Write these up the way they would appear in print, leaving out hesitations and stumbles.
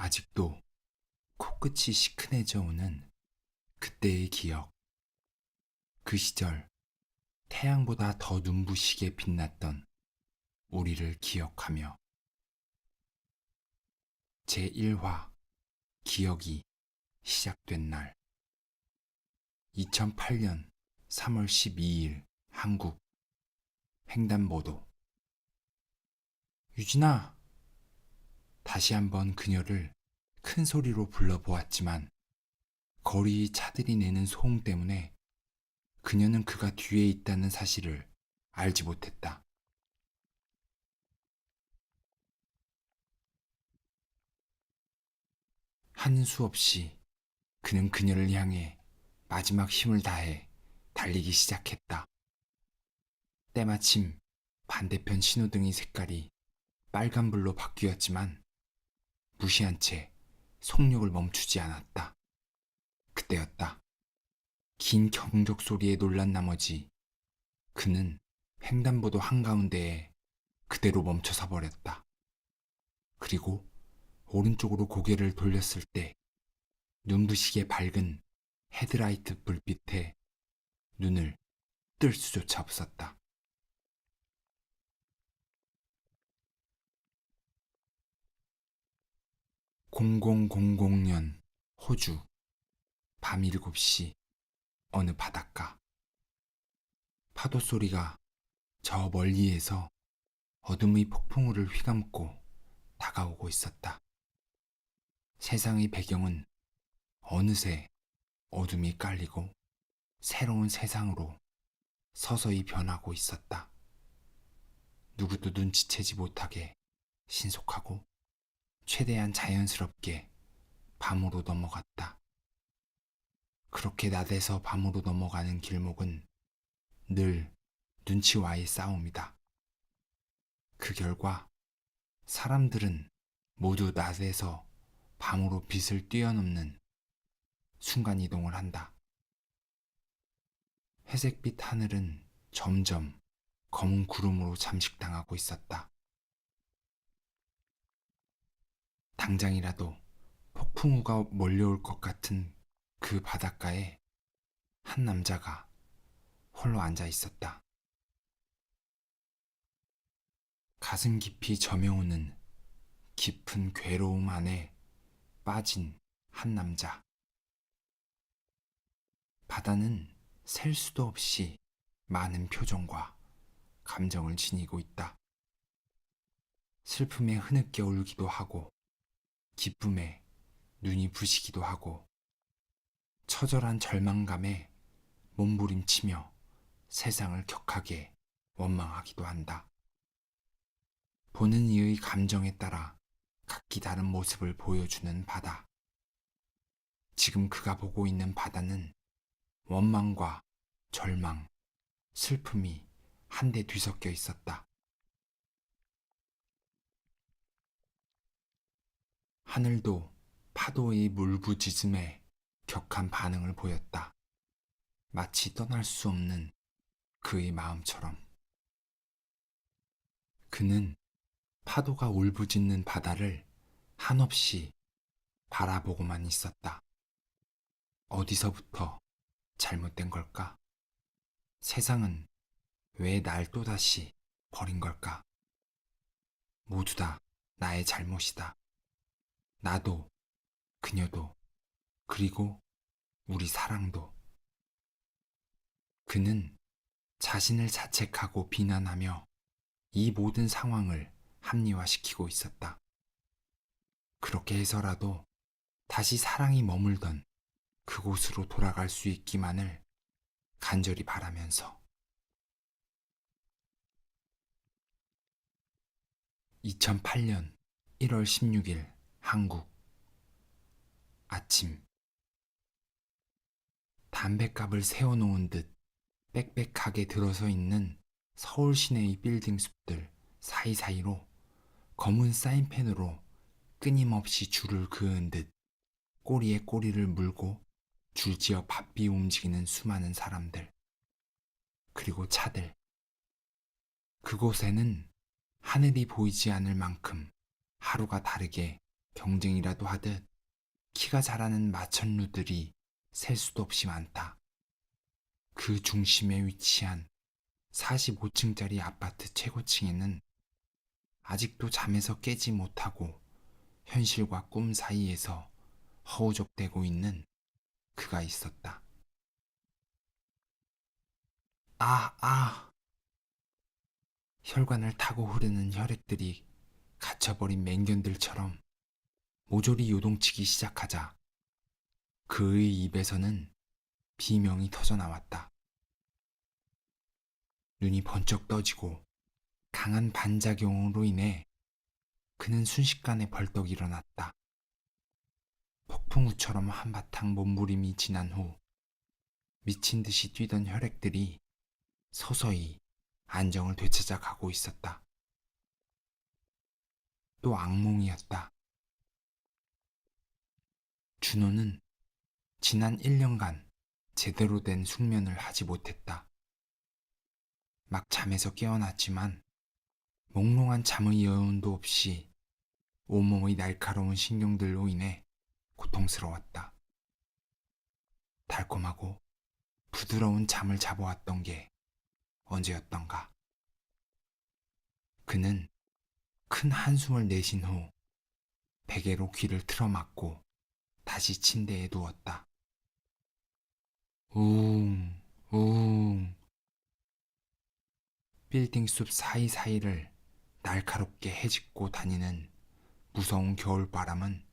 아직도 코끝이 시큰해져 오는 그때의 기억. 그 시절 태양보다 더 눈부시게 빛났던 우리를 기억하며 제1화 기억이 시작된 날 2008년 3월 12일 한국 횡단보도. 유진아! 다시 한번 그녀를 큰 소리로 불러보았지만 거리 차들이 내는 소음 때문에 그녀는 그가 뒤에 있다는 사실을 알지 못했다. 하는 수 없이 그는 그녀를 향해 마지막 힘을 다해 달리기 시작했다. 때마침 반대편 신호등의 색깔이 빨간불로 바뀌었지만 무시한 채 속력을 멈추지 않았다. 그때였다. 긴 경적 소리에 놀란 나머지 그는 횡단보도 한가운데에 그대로 멈춰서 버렸다. 그리고 오른쪽으로 고개를 돌렸을 때 눈부시게 밝은 헤드라이트 불빛에 눈을 뜰 수조차 없었다. (0000년) 호주 밤 7시 어느 바닷가. 파도 소리가 저 멀리에서 어둠의 폭풍우를 휘감고 다가오고 있었다. 세상의 배경은 어느새 어둠이 깔리고 새로운 세상으로 서서히 변하고 있었다. 누구도 눈치채지 못하게 신속하고 최대한 자연스럽게 밤으로 넘어갔다. 그렇게 낮에서 밤으로 넘어가는 길목은 늘 눈치와의 싸움이다. 그 결과 사람들은 모두 낮에서 밤으로 빛을 뛰어넘는 순간이동을 한다. 회색빛 하늘은 점점 검은 구름으로 잠식당하고 있었다. 당장이라도 폭풍우가 몰려올 것 같은 그 바닷가에 한 남자가 홀로 앉아 있었다. 가슴 깊이 저며오는 깊은 괴로움 안에 빠진 한 남자. 바다는 셀 수도 없이 많은 표정과 감정을 지니고 있다. 슬픔에 흐느껴 울기도 하고, 기쁨에 눈이 부시기도 하고, 처절한 절망감에 몸부림치며 세상을 격하게 원망하기도 한다. 보는 이의 감정에 따라 각기 다른 모습을 보여주는 바다. 지금 그가 보고 있는 바다는 원망과 절망, 슬픔이 한데 뒤섞여 있었다. 하늘도 파도의 물부짖음에 격한 반응을 보였다. 마치 떠날 수 없는 그의 마음처럼. 그는 파도가 울부짖는 바다를 한없이 바라보고만 있었다. 어디서부터 잘못된 걸까? 세상은 왜 날 또다시 버린 걸까? 모두 다 나의 잘못이다. 나도, 그녀도, 그리고 우리 사랑도. 그는 자신을 자책하고 비난하며 이 모든 상황을 합리화시키고 있었다. 그렇게 해서라도 다시 사랑이 머물던 그곳으로 돌아갈 수 있기만을 간절히 바라면서. 2008년 1월 16일 한국. 아침. 담뱃갑을 세워놓은 듯 빽빽하게 들어서 있는 서울 시내의 빌딩 숲들 사이사이로 검은 사인펜으로 끊임없이 줄을 그은 듯 꼬리에 꼬리를 물고 줄지어 바삐 움직이는 수많은 사람들, 그리고 차들. 그곳에는 하늘이 보이지 않을 만큼 하루가 다르게 경쟁이라도 하듯 키가 자라는 마천루들이 셀 수도 없이 많다. 그 중심에 위치한 45층짜리 아파트 최고층에는 아직도 잠에서 깨지 못하고 현실과 꿈 사이에서 허우적대고 있는 그가 있었다. 아, 아! 혈관을 타고 흐르는 혈액들이 갇혀버린 맹견들처럼 모조리 요동치기 시작하자 그의 입에서는 비명이 터져나왔다. 눈이 번쩍 떠지고 강한 반작용으로 인해 그는 순식간에 벌떡 일어났다. 폭풍우처럼 한바탕 몸부림이 지난 후 미친 듯이 뛰던 혈액들이 서서히 안정을 되찾아 가고 있었다. 또 악몽이었다. 준호는 지난 1년간 제대로 된 숙면을 하지 못했다. 막 잠에서 깨어났지만 몽롱한 잠의 여운도 없이 온몸의 날카로운 신경들로 인해 고통스러웠다. 달콤하고 부드러운 잠을 잡아왔던 게 언제였던가. 그는 큰 한숨을 내쉰 후 베개로 귀를 틀어막고 다시 침대에 누웠다. 우웅, 우웅. 빌딩 숲 사이사이를 날카롭게 헤집고 다니는 무서운 겨울바람은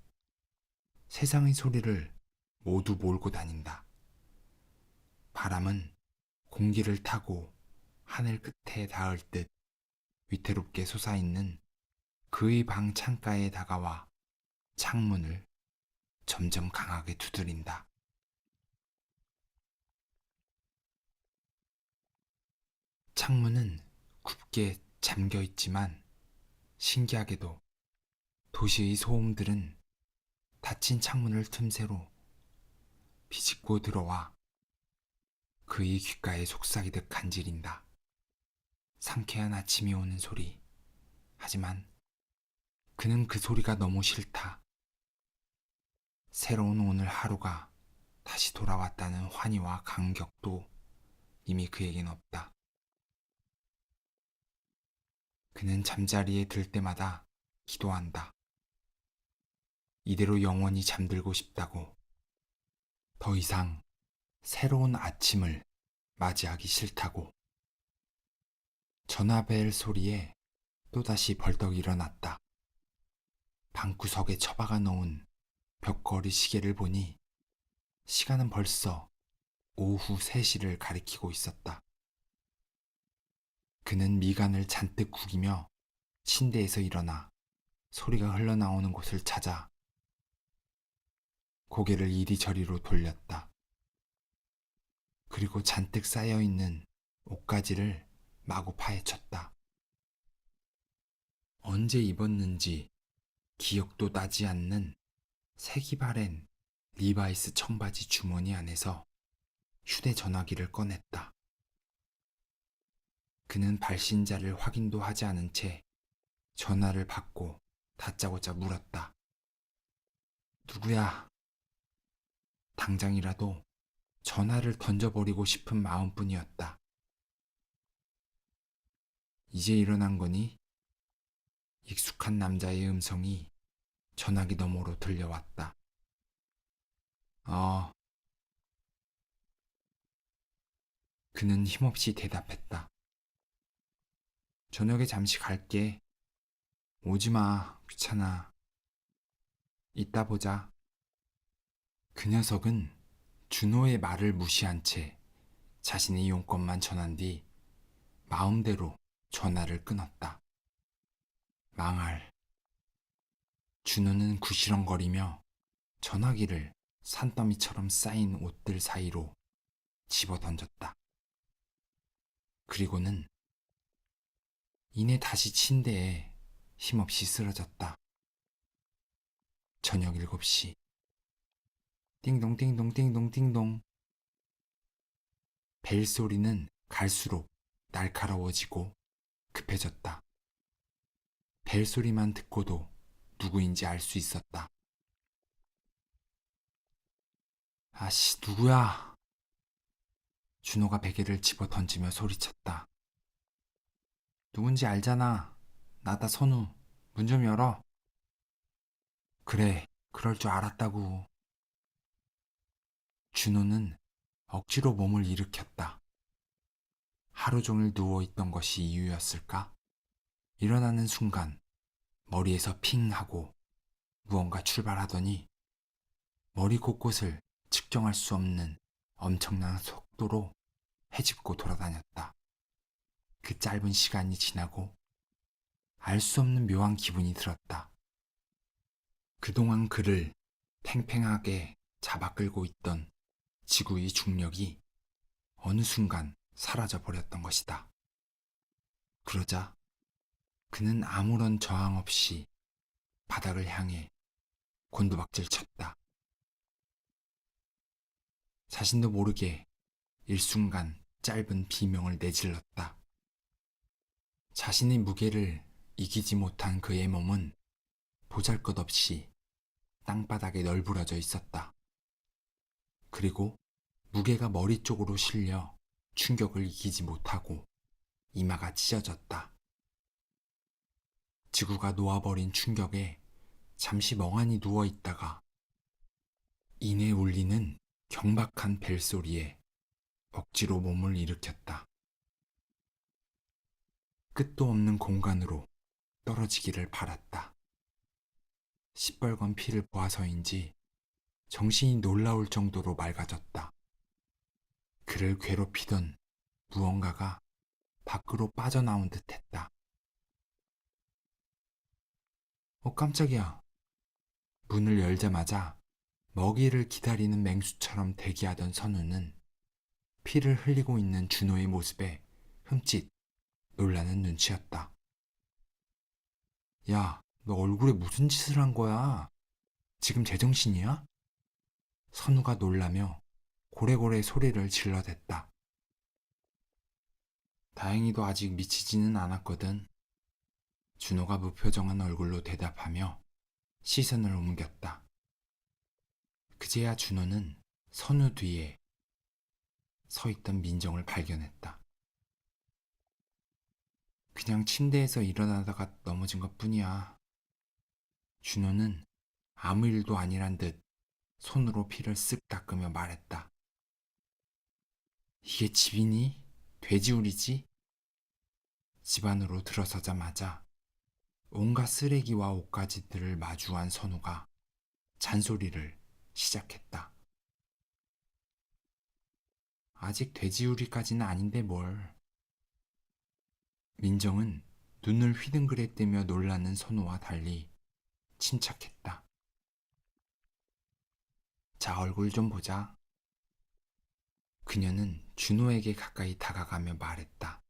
세상의 소리를 모두 몰고 다닌다. 바람은 공기를 타고 하늘 끝에 닿을 듯 위태롭게 솟아있는 그의 방 창가에 다가와 창문을 점점 강하게 두드린다. 창문은 굽게 잠겨 있지만 신기하게도 도시의 소음들은 닫힌 창문을 틈새로 비집고 들어와 그의 귓가에 속삭이듯 간지린다. 상쾌한 아침이 오는 소리. 하지만 그는 그 소리가 너무 싫다. 새로운 오늘 하루가 다시 돌아왔다는 환희와 감격도 이미 그에겐 없다. 그는 잠자리에 들 때마다 기도한다. 이대로 영원히 잠들고 싶다고. 더 이상 새로운 아침을 맞이하기 싫다고. 전화벨 소리에 또다시 벌떡 일어났다. 방구석에 처박아 놓은 벽걸이 시계를 보니 시간은 벌써 오후 3시를 가리키고 있었다. 그는 미간을 잔뜩 구기며 침대에서 일어나 소리가 흘러나오는 곳을 찾아 고개를 이리저리로 돌렸다. 그리고 잔뜩 쌓여있는 옷가지를 마구 파헤쳤다. 언제 입었는지 기억도 나지 않는 색이 바랜 리바이스 청바지 주머니 안에서 휴대전화기를 꺼냈다. 그는 발신자를 확인도 하지 않은 채 전화를 받고 다짜고짜 물었다. 누구야? 당장이라도 전화를 던져버리고 싶은 마음뿐이었다. 이제 일어난 거니? 익숙한 남자의 음성이 전화기 너머로 들려왔다. 그는 힘없이 대답했다. 저녁에 잠시 갈게. 오지마, 귀찮아. 이따 보자. 그 녀석은 준호의 말을 무시한 채 자신의 용건만 전한 뒤 마음대로 전화를 끊었다. 망할. 준호는 구시렁거리며 전화기를 산더미처럼 쌓인 옷들 사이로 집어던졌다. 그리고는 이내 다시 침대에 힘없이 쓰러졌다. 저녁 7시. 띵동 띵동 띵동 띵동. 벨 소리는 갈수록 날카로워지고 급해졌다. 벨 소리만 듣고도 누구인지 알 수 있었다. 아씨, 누구야? 준호가 베개를 집어 던지며 소리쳤다. 누군지 알잖아. 나다, 선우. 문 좀 열어. 그래, 그럴 줄 알았다고. 준호는 억지로 몸을 일으켰다. 하루 종일 누워있던 것이 이유였을까? 일어나는 순간 머리에서 핑 하고 무언가 출발하더니 머리 곳곳을 측정할 수 없는 엄청난 속도로 헤집고 돌아다녔다. 그 짧은 시간이 지나고 알 수 없는 묘한 기분이 들었다. 그동안 그를 팽팽하게 잡아 끌고 있던 지구의 중력이 어느 순간 사라져 버렸던 것이다. 그러자 그는 아무런 저항 없이 바닥을 향해 곤두박질 쳤다. 자신도 모르게 일순간 짧은 비명을 내질렀다. 자신의 무게를 이기지 못한 그의 몸은 보잘것없이 땅바닥에 널브러져 있었다. 그리고 무게가 머리 쪽으로 실려 충격을 이기지 못하고 이마가 찢어졌다. 지구가 놓아버린 충격에 잠시 멍하니 누워있다가 이내 울리는 경박한 벨소리에 억지로 몸을 일으켰다. 끝도 없는 공간으로 떨어지기를 바랐다. 시뻘건 피를 보아서인지 정신이 놀라울 정도로 맑아졌다. 그를 괴롭히던 무언가가 밖으로 빠져나온 듯했다. 깜짝이야. 문을 열자마자 먹이를 기다리는 맹수처럼 대기하던 선우는 피를 흘리고 있는 준호의 모습에 흠칫 놀라는 눈치였다. 야, 너 얼굴에 무슨 짓을 한 거야? 지금 제정신이야? 선우가 놀라며 고래고래 소리를 질러댔다. 다행히도 아직 미치지는 않았거든. 준호가 무표정한 얼굴로 대답하며 시선을 옮겼다. 그제야 준호는 선우 뒤에 서 있던 민정을 발견했다. 그냥 침대에서 일어나다가 넘어진 것뿐이야. 준호는 아무 일도 아니란 듯 손으로 피를 쓱 닦으며 말했다. 이게 집이니? 돼지우리지? 집 안으로 들어서자마자 온갖 쓰레기와 옷가지들을 마주한 선우가 잔소리를 시작했다. 아직 돼지우리까지는 아닌데 뭘. 민정은 눈을 휘둥그레뜨며 놀라는 선우와 달리 침착했다. 자, 얼굴 좀 보자. 그녀는 준호에게 가까이 다가가며 말했다.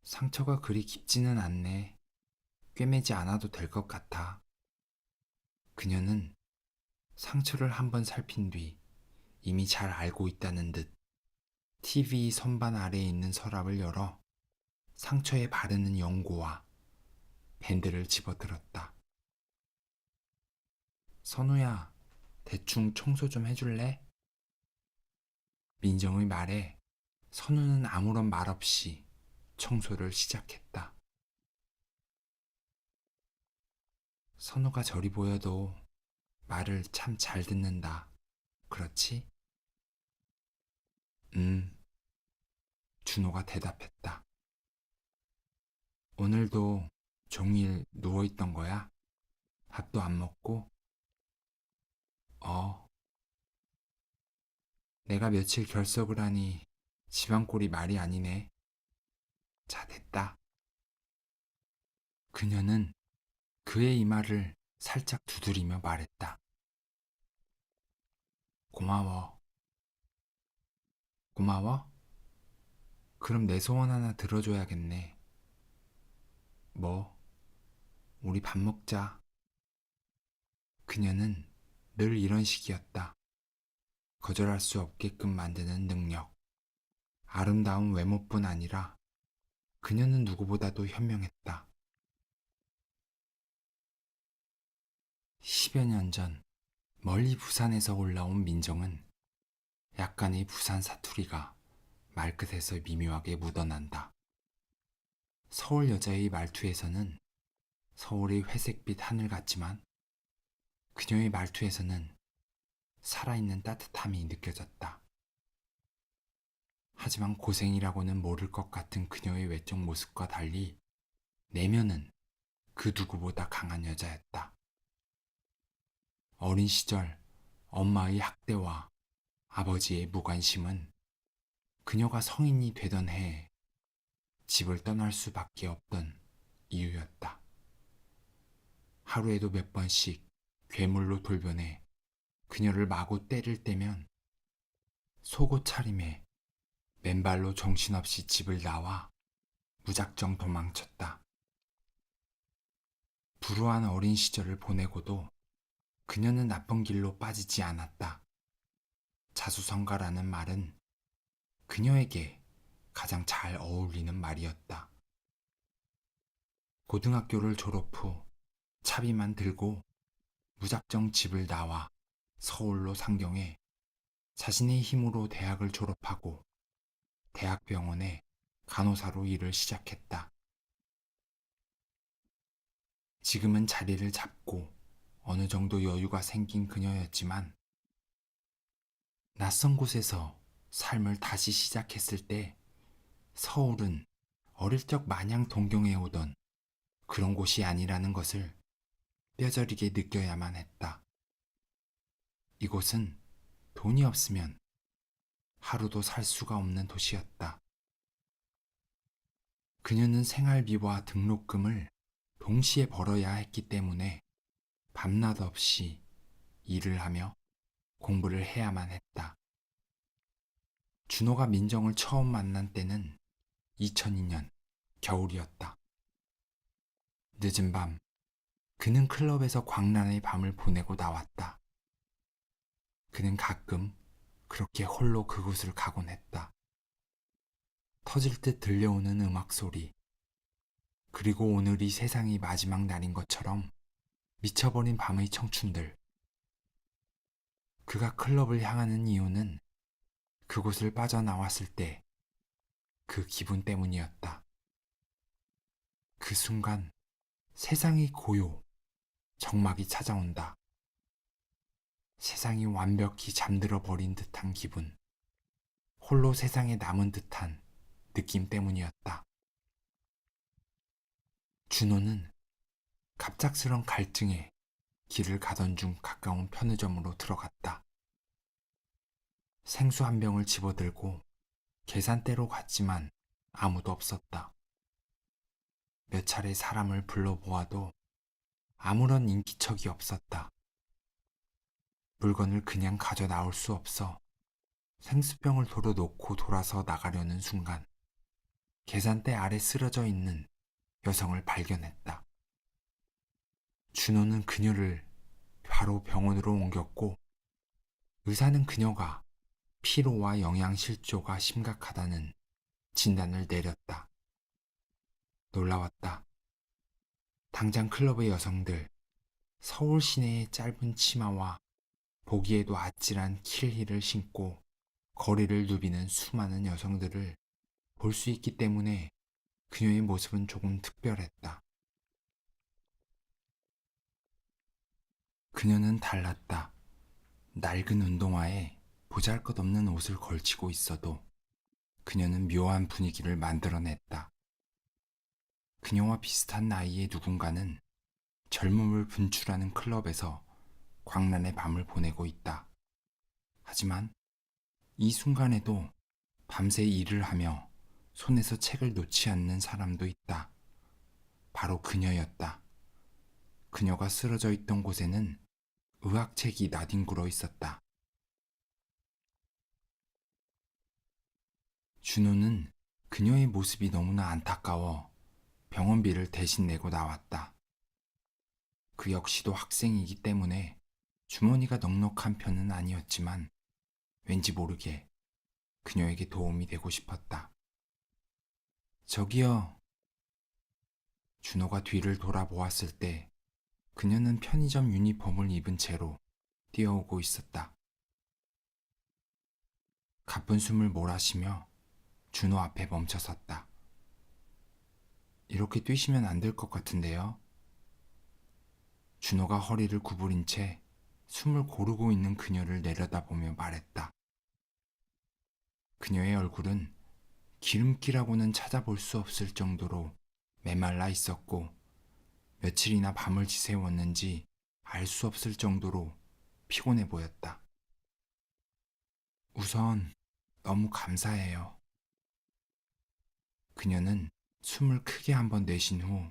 상처가 그리 깊지는 않네. 꿰매지 않아도 될 것 같아. 그녀는 상처를 한번 살핀 뒤 이미 잘 알고 있다는 듯 TV 선반 아래에 있는 서랍을 열어 상처에 바르는 연고와 밴드를 집어들었다. 선우야, 대충 청소 좀 해줄래? 민정의 말에 선우는 아무런 말 없이 청소를 시작했다. 선우가 저리 보여도 말을 참 잘 듣는다. 그렇지? 준호가 대답했다. 오늘도 종일 누워있던 거야? 밥도 안 먹고? 내가 며칠 결석을 하니 집안꼴이 말이 아니네. 자, 됐다. 그녀는 그의 이마를 살짝 두드리며 말했다. 고마워. 고마워? 그럼 내 소원 하나 들어줘야겠네. 뭐? 우리 밥 먹자. 그녀는 늘 이런 식이었다. 거절할 수 없게끔 만드는 능력. 아름다운 외모뿐 아니라 그녀는 누구보다도 현명했다. 10여 년 전 멀리 부산에서 올라온 민정은 약간의 부산 사투리가 말끝에서 미묘하게 묻어난다. 서울 여자의 말투에서는 서울의 회색빛 하늘 같지만 그녀의 말투에서는 살아있는 따뜻함이 느껴졌다. 하지만 고생이라고는 모를 것 같은 그녀의 외적 모습과 달리 내면은 그 누구보다 강한 여자였다. 어린 시절 엄마의 학대와 아버지의 무관심은 그녀가 성인이 되던 해에 집을 떠날 수밖에 없던 이유였다. 하루에도 몇 번씩 괴물로 돌변해 그녀를 마구 때릴 때면 속옷 차림에 맨발로 정신없이 집을 나와 무작정 도망쳤다. 불우한 어린 시절을 보내고도 그녀는 나쁜 길로 빠지지 않았다. 자수성가라는 말은 그녀에게 가장 잘 어울리는 말이었다. 고등학교를 졸업 후 차비만 들고 무작정 집을 나와 서울로 상경해 자신의 힘으로 대학을 졸업하고 대학병원에 간호사로 일을 시작했다. 지금은 자리를 잡고 어느 정도 여유가 생긴 그녀였지만 낯선 곳에서 삶을 다시 시작했을 때 서울은 어릴 적 마냥 동경해오던 그런 곳이 아니라는 것을 뼈저리게 느껴야만 했다. 이곳은 돈이 없으면 하루도 살 수가 없는 도시였다. 그녀는 생활비와 등록금을 동시에 벌어야 했기 때문에 밤낮 없이 일을 하며 공부를 해야만 했다. 준호가 민정을 처음 만난 때는 2002년 겨울이었다. 늦은 밤, 그는 클럽에서 광란의 밤을 보내고 나왔다. 그는 가끔 그렇게 홀로 그곳을 가곤 했다. 터질 듯 들려오는 음악 소리, 그리고 오늘이 세상이 마지막 날인 것처럼 미쳐버린 밤의 청춘들. 그가 클럽을 향하는 이유는 그곳을 빠져나왔을 때 그 기분 때문이었다. 그 순간 세상이 고요, 적막이 찾아온다. 세상이 완벽히 잠들어 버린 듯한 기분, 홀로 세상에 남은 듯한 느낌 때문이었다. 준호는 갑작스런 갈증에 길을 가던 중 가까운 편의점으로 들어갔다. 생수 한 병을 집어들고 계산대로 갔지만 아무도 없었다. 몇 차례 사람을 불러보아도 아무런 인기척이 없었다. 물건을 그냥 가져 나올 수 없어 생수병을 도로 놓고 돌아서 나가려는 순간 계산대 아래 쓰러져 있는 여성을 발견했다. 준호는 그녀를 바로 병원으로 옮겼고 의사는 그녀가 피로와 영양실조가 심각하다는 진단을 내렸다. 놀라웠다. 당장 클럽의 여성들, 서울 시내의 짧은 치마와 보기에도 아찔한 킬힐을 신고 거리를 누비는 수많은 여성들을 볼 수 있기 때문에 그녀의 모습은 조금 특별했다. 그녀는 달랐다. 낡은 운동화에 보잘것없는 옷을 걸치고 있어도 그녀는 묘한 분위기를 만들어냈다. 그녀와 비슷한 나이의 누군가는 젊음을 분출하는 클럽에서 광란의 밤을 보내고 있다. 하지만 이 순간에도 밤새 일을 하며 손에서 책을 놓지 않는 사람도 있다. 바로 그녀였다. 그녀가 쓰러져 있던 곳에는 의학책이 나뒹굴어 있었다. 준호는 그녀의 모습이 너무나 안타까워 병원비를 대신 내고 나왔다. 그 역시도 학생이기 때문에 주머니가 넉넉한 편은 아니었지만 왠지 모르게 그녀에게 도움이 되고 싶었다. 저기요. 준호가 뒤를 돌아보았을 때 그녀는 편의점 유니폼을 입은 채로 뛰어오고 있었다. 가쁜 숨을 몰아쉬며 준호 앞에 멈춰섰다. 이렇게 뛰시면 안 될 것 같은데요. 준호가 허리를 구부린 채 숨을 고르고 있는 그녀를 내려다보며 말했다. 그녀의 얼굴은 기름기라고는 찾아볼 수 없을 정도로 메말라 있었고 며칠이나 밤을 지새웠는지 알 수 없을 정도로 피곤해 보였다. 우선 너무 감사해요. 그녀는 숨을 크게 한번 내쉰 후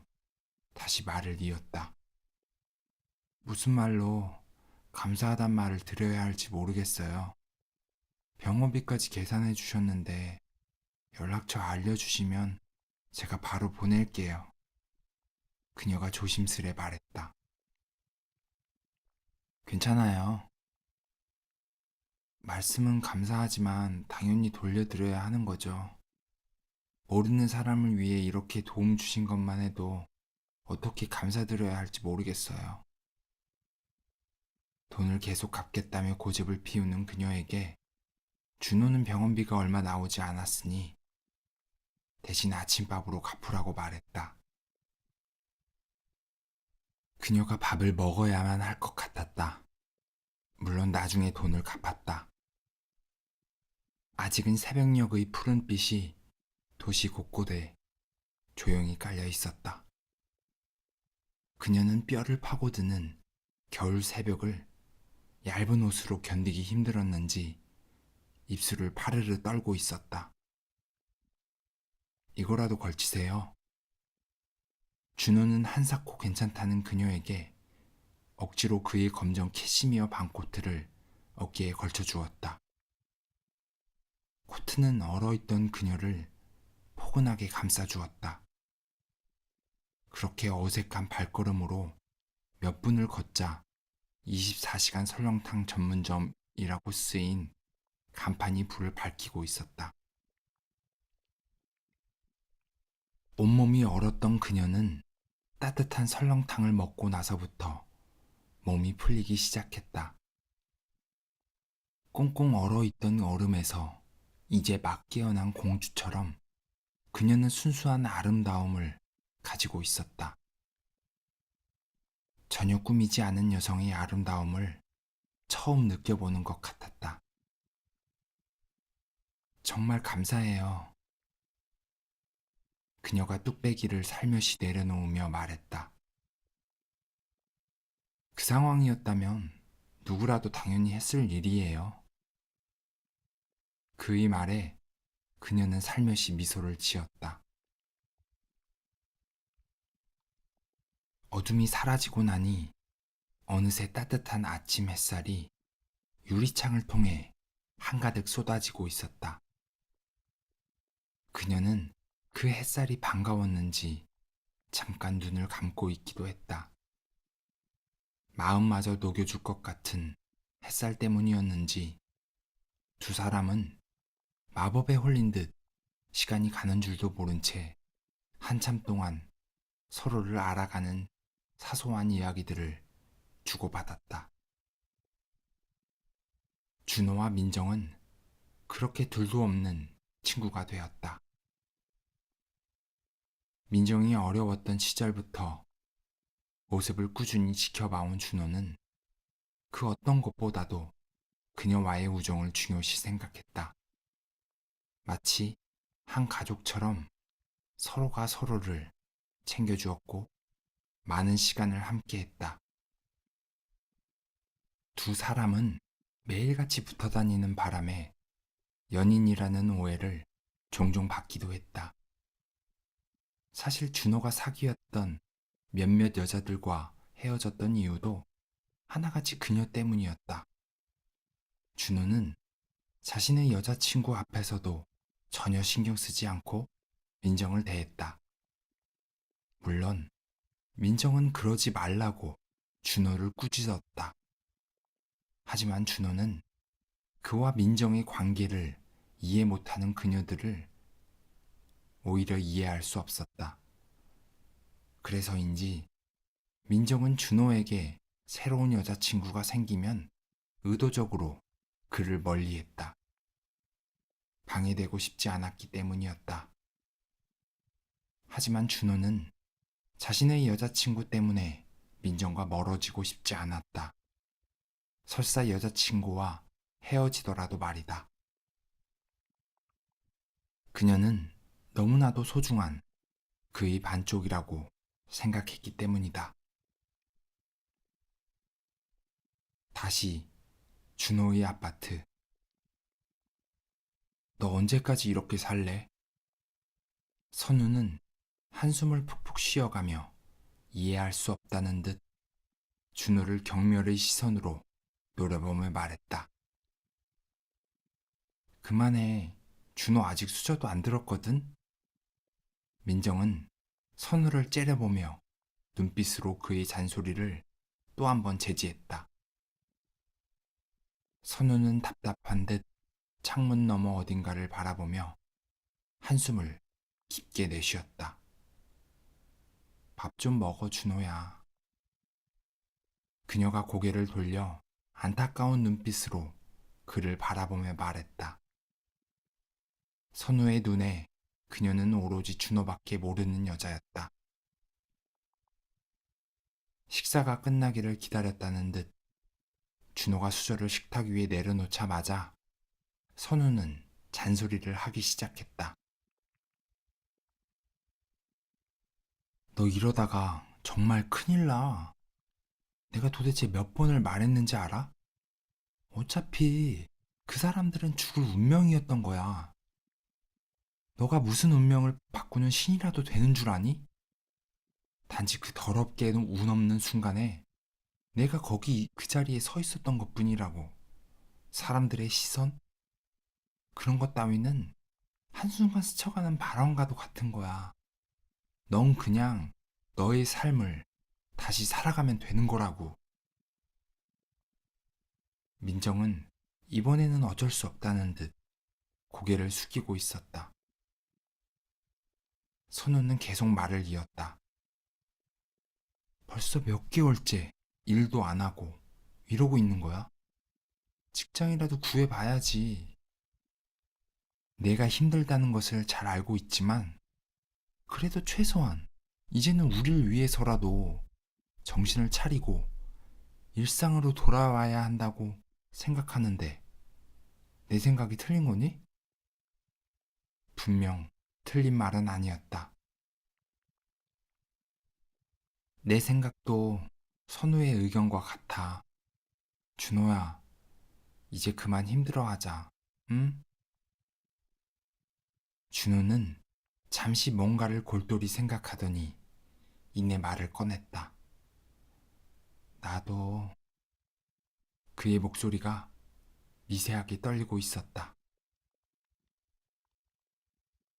다시 말을 이었다. 무슨 말로 감사하단 말을 드려야 할지 모르겠어요. 병원비까지 계산해 주셨는데 연락처 알려주시면 제가 바로 보낼게요. 그녀가 조심스레 말했다. 괜찮아요. 말씀은 감사하지만 당연히 돌려드려야 하는 거죠. 모르는 사람을 위해 이렇게 도움 주신 것만 해도 어떻게 감사드려야 할지 모르겠어요. 돈을 계속 갚겠다며 고집을 피우는 그녀에게 준호는 병원비가 얼마 나오지 않았으니 대신 아침밥으로 갚으라고 말했다. 그녀가 밥을 먹어야만 할 것 같았다. 물론 나중에 돈을 갚았다. 아직은 새벽녘의 푸른빛이 도시 곳곳에 조용히 깔려 있었다. 그녀는 뼈를 파고드는 겨울 새벽을 얇은 옷으로 견디기 힘들었는지 입술을 파르르 떨고 있었다. 이거라도 걸치세요. 준호는 한사코 괜찮다는 그녀에게 억지로 그의 검정 캐시미어 반코트를 어깨에 걸쳐 주었다. 코트는 얼어있던 그녀를 포근하게 감싸주었다. 그렇게 어색한 발걸음으로 몇 분을 걷자 24시간 설렁탕 전문점이라고 쓰인 간판이 불을 밝히고 있었다. 온몸이 얼었던 그녀는 따뜻한 설렁탕을 먹고 나서부터 몸이 풀리기 시작했다. 꽁꽁 얼어있던 얼음에서 이제 막 깨어난 공주처럼 그녀는 순수한 아름다움을 가지고 있었다. 전혀 꾸미지 않은 여성의 아름다움을 처음 느껴보는 것 같았다. 정말 감사해요. 그녀가 뚝배기를 살며시 내려놓으며 말했다. 그 상황이었다면 누구라도 당연히 했을 일이에요. 그의 말에 그녀는 살며시 미소를 지었다. 어둠이 사라지고 나니 어느새 따뜻한 아침 햇살이 유리창을 통해 한가득 쏟아지고 있었다. 그녀는 그 햇살이 반가웠는지 잠깐 눈을 감고 있기도 했다. 마음마저 녹여줄 것 같은 햇살 때문이었는지 두 사람은 마법에 홀린 듯 시간이 가는 줄도 모른 채 한참 동안 서로를 알아가는 사소한 이야기들을 주고받았다. 준호와 민정은 그렇게 둘도 없는 친구가 되었다. 민정이 어려웠던 시절부터 모습을 꾸준히 지켜봐온 준호는 그 어떤 것보다도 그녀와의 우정을 중요시 생각했다. 마치 한 가족처럼 서로가 서로를 챙겨주었고 많은 시간을 함께했다. 두 사람은 매일같이 붙어 다니는 바람에 연인이라는 오해를 종종 받기도 했다. 사실 준호가 사귀었던 몇몇 여자들과 헤어졌던 이유도 하나같이 그녀 때문이었다. 준호는 자신의 여자친구 앞에서도 전혀 신경 쓰지 않고 민정을 대했다. 물론 민정은 그러지 말라고 준호를 꾸짖었다. 하지만 준호는 그와 민정의 관계를 이해 못하는 그녀들을 오히려 이해할 수 없었다. 그래서인지 민정은 준호에게 새로운 여자친구가 생기면 의도적으로 그를 멀리했다. 방해되고 싶지 않았기 때문이었다. 하지만 준호는 자신의 여자친구 때문에 민정과 멀어지고 싶지 않았다. 설사 여자친구와 헤어지더라도 말이다. 그녀는 너무나도 소중한 그의 반쪽이라고 생각했기 때문이다. 다시 준호의 아파트. 너 언제까지 이렇게 살래? 선우는 한숨을 푹푹 쉬어가며 이해할 수 없다는 듯 준호를 경멸의 시선으로 노려보며 말했다. 그만해. 준호 아직 수저도 안 들었거든? 민정은 선우를 째려보며 눈빛으로 그의 잔소리를 또 한 번 제지했다. 선우는 답답한 듯 창문 너머 어딘가를 바라보며 한숨을 깊게 내쉬었다. 밥 좀 먹어, 준호야. 그녀가 고개를 돌려 안타까운 눈빛으로 그를 바라보며 말했다. 선우의 눈에 그녀는 오로지 준호밖에 모르는 여자였다. 식사가 끝나기를 기다렸다는 듯 준호가 수저를 식탁 위에 내려놓자마자 선우는 잔소리를 하기 시작했다. 너 이러다가 정말 큰일 나. 내가 도대체 몇 번을 말했는지 알아? 어차피 그 사람들은 죽을 운명이었던 거야. 너가 무슨 운명을 바꾸는 신이라도 되는 줄 아니? 단지 그 더럽게 운 없는 순간에 내가 거기 그 자리에 서 있었던 것뿐이라고. 사람들의 시선? 그런 것 따위는 한순간 스쳐가는 바람과도 같은 거야. 넌 그냥 너의 삶을 다시 살아가면 되는 거라고. 민정은 이번에는 어쩔 수 없다는 듯 고개를 숙이고 있었다. 선우는 계속 말을 이었다. 벌써 몇 개월째 일도 안 하고 이러고 있는 거야? 직장이라도 구해봐야지. 내가 힘들다는 것을 잘 알고 있지만 그래도 최소한 이제는 우릴 위해서라도 정신을 차리고 일상으로 돌아와야 한다고 생각하는데 내 생각이 틀린 거니? 분명 틀린 말은 아니었다. 내 생각도 선우의 의견과 같아. 준호야, 이제 그만 힘들어하자. 응? 준호는 잠시 뭔가를 골똘히 생각하더니 이내 말을 꺼냈다. 나도. 그의 목소리가 미세하게 떨리고 있었다.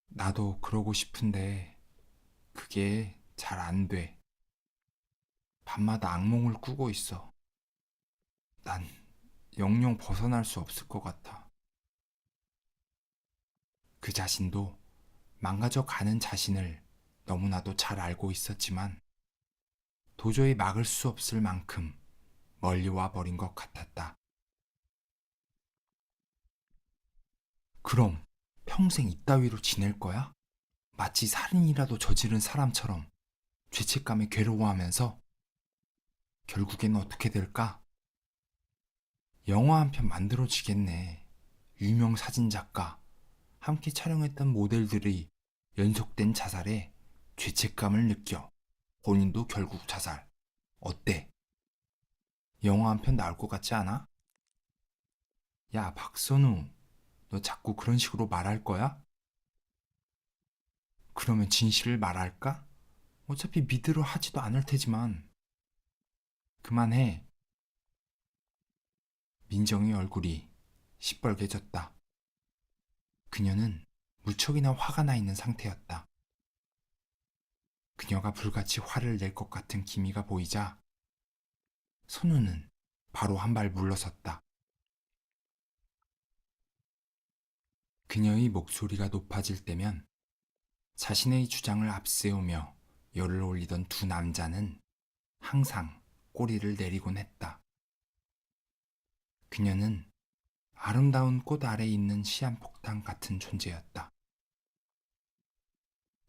나도 그러고 싶은데 그게 잘 안 돼. 밤마다 악몽을 꾸고 있어. 난 영영 벗어날 수 없을 것 같아. 그 자신도 망가져 가는 자신을 너무나도 잘 알고 있었지만 도저히 막을 수 없을 만큼 멀리 와 버린 것 같았다. 그럼 평생 이따위로 지낼 거야? 마치 살인이라도 저지른 사람처럼 죄책감에 괴로워하면서 결국엔 어떻게 될까? 영화 한 편 만들어지겠네. 유명 사진작가, 함께 촬영했던 모델들의 연속된 자살에 죄책감을 느껴 본인도 결국 자살. 어때? 영화 한 편 나올 것 같지 않아? 야, 박선우, 너 자꾸 그런 식으로 말할 거야? 그러면 진실을 말할까? 어차피 믿으려 하지도 않을 테지만. 그만해. 민정의 얼굴이 시뻘개졌다. 그녀는 무척이나 화가 나 있는 상태였다. 그녀가 불같이 화를 낼 것 같은 기미가 보이자 선우는 바로 한 발 물러섰다. 그녀의 목소리가 높아질 때면 자신의 주장을 앞세우며 열을 올리던 두 남자는 항상 꼬리를 내리곤 했다. 그녀는 아름다운 꽃 아래 있는 시한폭탄 같은 존재였다.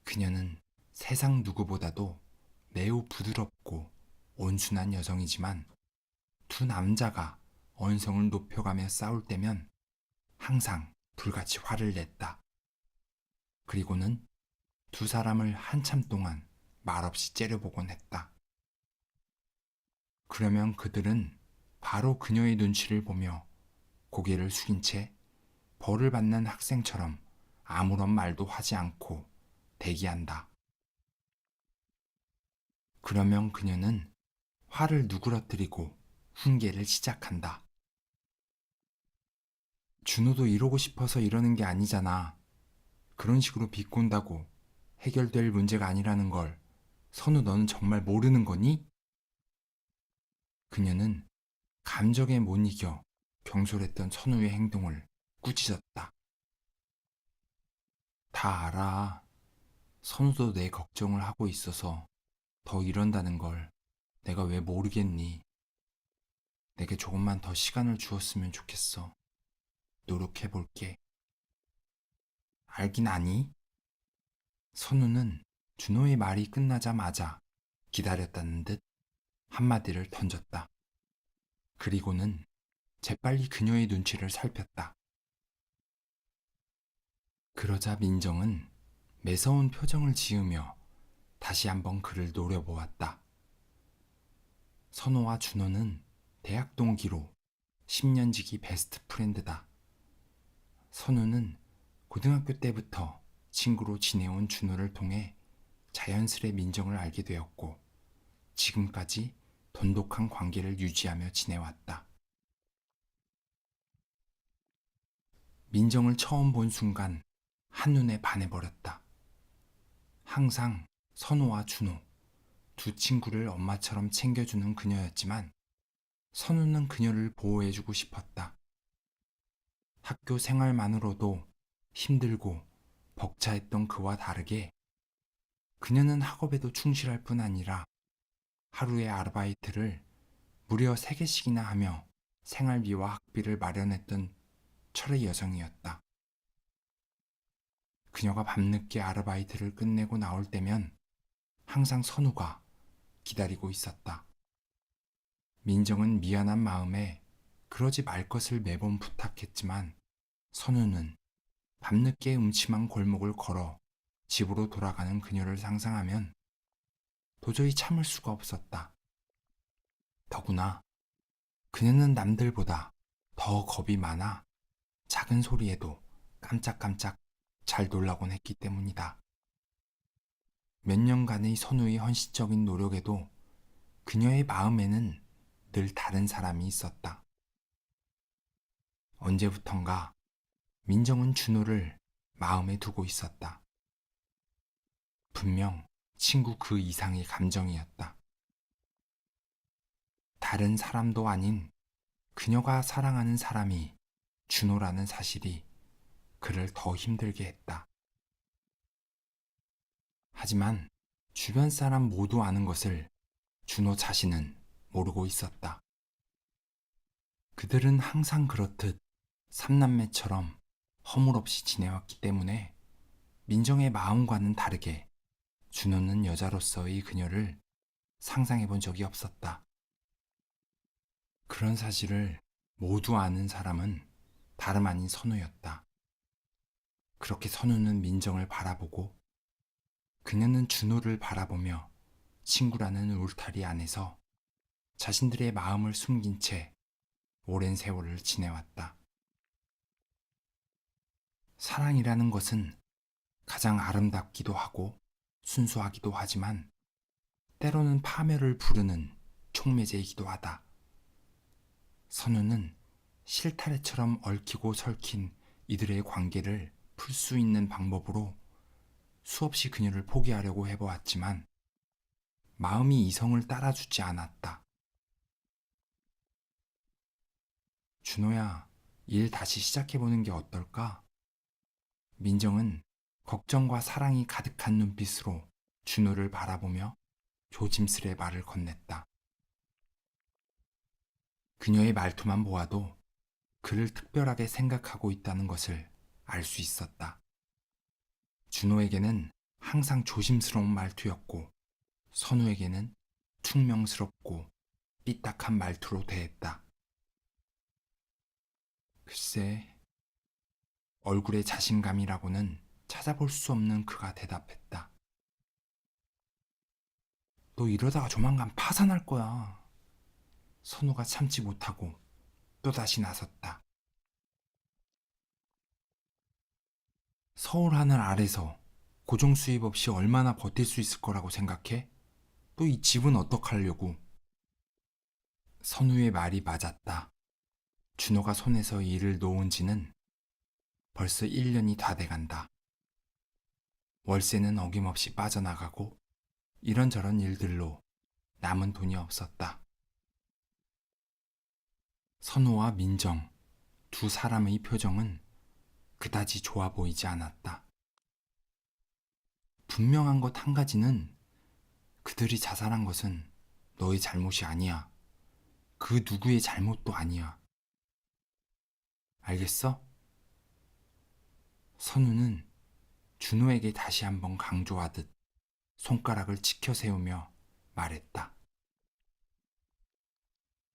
그녀는 세상 누구보다도 매우 부드럽고 온순한 여성이지만 두 남자가 언성을 높여가며 싸울 때면 항상 불같이 화를 냈다. 그리고는 두 사람을 한참 동안 말없이 째려보곤 했다. 그러면 그들은 바로 그녀의 눈치를 보며 고개를 숙인 채 벌을 받는 학생처럼 아무런 말도 하지 않고 대기한다. 그러면 그녀는 화를 누그러뜨리고 훈계를 시작한다. 준호도 이러고 싶어서 이러는 게 아니잖아. 그런 식으로 비꼰다고 해결될 문제가 아니라는 걸 선우 너는 정말 모르는 거니? 그녀는 감정에 못 이겨 경솔했던 선우의 행동을 꾸짖었다. 다 알아. 선우도 내 걱정을 하고 있어서 더 이런다는 걸 내가 왜 모르겠니? 내게 조금만 더 시간을 주었으면 좋겠어. 노력해볼게. 알긴 아니? 선우는 준호의 말이 끝나자마자 기다렸다는 듯 한마디를 던졌다. 그리고는 재빨리 그녀의 눈치를 살폈다. 그러자 민정은 매서운 표정을 지으며 다시 한번 그를 노려보았다. 선호와 준호는 대학 동기로 10년지기 베스트 프렌드다. 선우는 고등학교 때부터 친구로 지내온 준호를 통해 자연스레 민정을 알게 되었고 지금까지 돈독한 관계를 유지하며 지내왔다. 민정을 처음 본 순간 한눈에 반해버렸다. 항상 선우와 준호 두 친구를 엄마처럼 챙겨주는 그녀였지만 선우는 그녀를 보호해주고 싶었다. 학교 생활만으로도 힘들고 벅차했던 그와 다르게 그녀는 학업에도 충실할 뿐 아니라 하루의 아르바이트를 무려 3개씩이나 하며 생활비와 학비를 마련했던 철의 여성이었다. 그녀가 밤늦게 아르바이트를 끝내고 나올 때면 항상 선우가 기다리고 있었다. 민정은 미안한 마음에 그러지 말 것을 매번 부탁했지만 선우는 밤늦게 음침한 골목을 걸어 집으로 돌아가는 그녀를 상상하면 도저히 참을 수가 없었다. 더구나 그녀는 남들보다 더 겁이 많아 작은 소리에도 깜짝깜짝 잘 놀라곤 했기 때문이다. 몇 년간의 선우의 헌신적인 노력에도 그녀의 마음에는 늘 다른 사람이 있었다. 언제부턴가 민정은 준호를 마음에 두고 있었다. 분명 친구 그 이상의 감정이었다. 다른 사람도 아닌 그녀가 사랑하는 사람이 준호라는 사실이 그를 더 힘들게 했다. 하지만 주변 사람 모두 아는 것을 준호 자신은 모르고 있었다. 그들은 항상 그렇듯 삼남매처럼 허물없이 지내왔기 때문에 민정의 마음과는 다르게 준호는 여자로서의 그녀를 상상해 본 적이 없었다. 그런 사실을 모두 아는 사람은 다름 아닌 선우였다. 그렇게 선우는 민정을 바라보고 그녀는 준호를 바라보며 친구라는 울타리 안에서 자신들의 마음을 숨긴 채 오랜 세월을 지내왔다. 사랑이라는 것은 가장 아름답기도 하고 순수하기도 하지만 때로는 파멸을 부르는 촉매제이기도 하다. 선우는 실타래처럼 얽히고 설킨 이들의 관계를 풀 수 있는 방법으로 수없이 그녀를 포기하려고 해보았지만 마음이 이성을 따라주지 않았다. 준호야, 일 다시 시작해보는 게 어떨까? 민정은 걱정과 사랑이 가득한 눈빛으로 준호를 바라보며 조심스레 말을 건넸다. 그녀의 말투만 보아도 그를 특별하게 생각하고 있다는 것을 알 수 있었다. 준호에게는 항상 조심스러운 말투였고 선우에게는 퉁명스럽고 삐딱한 말투로 대했다. 글쎄, 얼굴의 자신감이라고는 찾아볼 수 없는 그가 대답했다. 너 이러다가 조만간 파산할 거야. 선우가 참지 못하고 또다시 나섰다. 서울 하늘 아래서 고정 수입 없이 얼마나 버틸 수 있을 거라고 생각해? 또 이 집은 어떡하려고? 선우의 말이 맞았다. 준호가 손에서 일을 놓은 지는 벌써 1년이 다 돼간다. 월세는 어김없이 빠져나가고 이런저런 일들로 남은 돈이 없었다. 선우와 민정 두 사람의 표정은 그다지 좋아 보이지 않았다. 분명한 것 한 가지는 그들이 자살한 것은 너의 잘못이 아니야. 그 누구의 잘못도 아니야. 알겠어? 선우는 준호에게 다시 한번 강조하듯 손가락을 치켜 세우며 말했다.